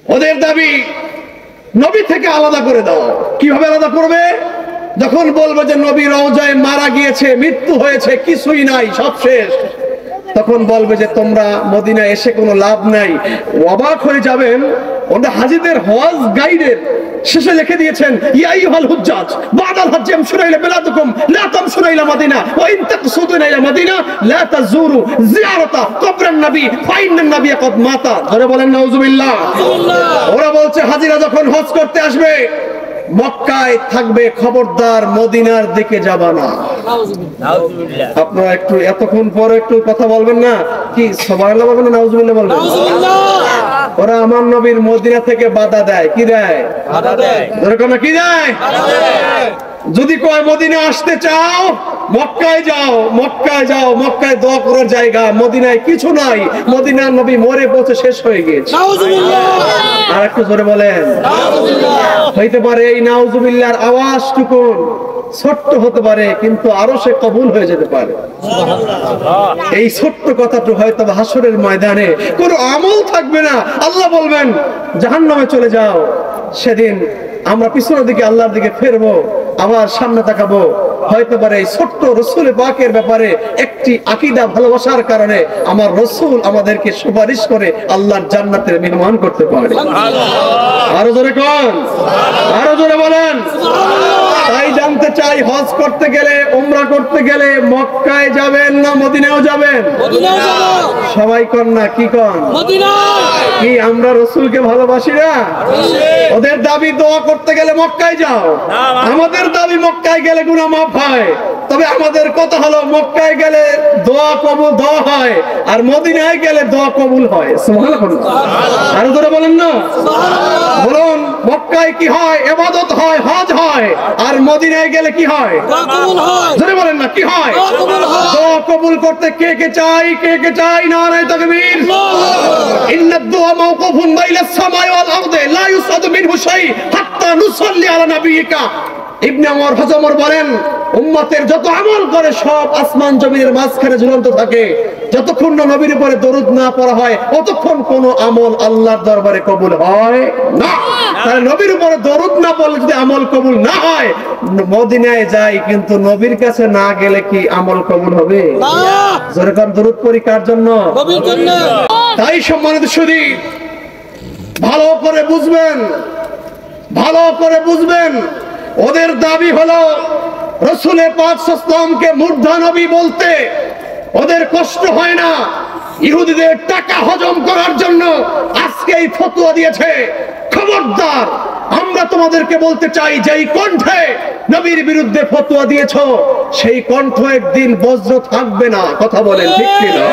ওদের দাবি নবী থেকে আলাদা করে দাও। কিভাবে আলাদা করবে? যখন বলবে যে নবী রওজায় মারা গিয়েছে, মৃত্যু হয়েছে, কিছুই নাই, সব শেষ, তখন বলবে যে তোমরা মদিনায় এসে কোনো লাভ নাই। অবাক হয়ে যাবেন, ওদের হাজীদের হজ গাইডের শেষে লিখে দিয়েছেন, ইয়া আইয়ুহাল হুজ্জাজ বাদাল হজ্জে আমশুনা ইলা বিলাদুকুম লা তামশুনা ইলা মাদিনা ওয়া ইন তাকসুদুনা ইলা মাদিনা লা তাজুরু জিয়ারাতা কবরান নবী ফাইন্নান নবী কদ মাতা। ধরে বলেন নাউজুবিল্লাহ। ওরা বলছে হাজীরা যখন হজ করতে আসবে মক্কায় থাকবে, খবরদার মদিনার দিকে যাবা না। আপনারা একটু এতক্ষণ পর একটু কথা বলবেন না? কি সুবহানাল্লাহ বলবেন না নাউজুবিল্লাহ বলবেন? ওরা আমার নবীর মদিনা থেকে বাধা দেয়। কি দেয়? বাধা দেয়। এরকম কি দেয়? বাধা দেয়। যদি কয় মদিনা আসতে চাও মক্কায় যাও, মক্কায় যাও, মক্কায় দোয়া করার জায়গা, মদিনায় কিছু নাই, মদিনার নবী মরে পৌঁছে শেষ হয়ে গিয়েছে। আর একটু জোরে বলেন হইতে পারে এই নাউজুবিল্লাহর আওয়াজটুকু ছোট্ট হতে পারে, কিন্তু আরো সে কবুল হয়ে যেতে পারে। এই ছোট্ট কথাটা হয়তো হাসরের ময়দানে কোনো আমল থাকবে না, আল্লাহ বলবেন জাহান্নামে চলে যাও। সেদিন আমরা পিছনের দিকে আল্লাহর দিকে ফিরবো, আবার সামনে তাকাবো। হয়তো পারে এই ছোট্ট রাসূল পাকের ব্যাপারে একটি আকীদা ভালোবাসার কারণে আমার রাসূল আমাদেরকে সুপারিশ করে আল্লাহর জান্নাতের মেহমান করতে পারে। আরো জোরে কোন, আরো জোরে বলেন। তাই জানতে চাই, হজ করতে গেলে, উমরা করতে গেলে মক্কায় যাবেন না মদিনায়ও যাবেন? মদিনায় যাব। সবাই কোন না, কি কোন? মদিনায়। কি আমরা রাসূলকে ভালোবাসি না? ওদের দাবি দোয়া করতে গেলে মক্কায় যাও, আমাদের দাবি মক্কায় গেলে গুনাহ মাফ হয়। তবে আমাদের কথা হলো মক্কায় গেলে দোয়া কবুল দোয়া হয়, আর মদিনায় গেলে দোয়া কবুল হয়। সুবহানাল্লাহ। আরো জোরে বলেন না সুবহানাল্লাহ। বলুন মক্কায় কি হয়? ইবাদত হয়, হজ হয়, আর মদিনায় গেলে কি হয়? দোয়া কবুল হয়। জোরে বলেন না, কি হয়? দোয়া কবুল হয়। দোয়া কবুল করতে কে কে চাই? কে কে চাই? নারায়ে তাকবীর। ইন্নাদ দুআ মাওকুফুন বাইনাস সামাই ওয়াল আরদি লা ইউসাদু মিনহু শাই হাত্তা নুসাল্লি আলা নাবিয়িকা। ইবনে ওমর হযমর বলেন, উম্মতের যত আমল করে সব আসমান জমিনের মাঝখানে ঝুলন্ত থাকে, যতক্ষণ না নবীর উপরে দরুদ না পড়া হয় ততক্ষণ কোন আমল আল্লাহর দরবারে কবুল হয় না। তাহলে নবীর উপরে দরুদ না পড়লে যদি আমল কবুল না হয়, মদিনায় যাই কিন্তু নবীর কাছে না গেলে কি আমল কবুল হবে? না। যেরকম দরুদ পড়ি কার জন্য? নবীর জন্য। তাই সম্মানিত সুধী, ভালো করে বুঝবেন, ভালো করে বুঝবেন। ওদের দাবি হলো রাসূল পাক সাল্লাল্লাহু আলাইহি ওয়াসাল্লামকে মুর্দা নবী বলতে ওদের কষ্ট হয় না। ইহুদিদের টাকা হজম করার জন্য আজকে এই ফতোয়া দিয়েছে। খবরদার, আমরা তোমাদেরকে বলতে চাই, যেই কণ্ঠে নবীর বিরুদ্ধে ফতোয়া দিয়েছো সেই কণ্ঠ একদিন বজ্র থাকবে না। কথা বলেন ঠিক কি না?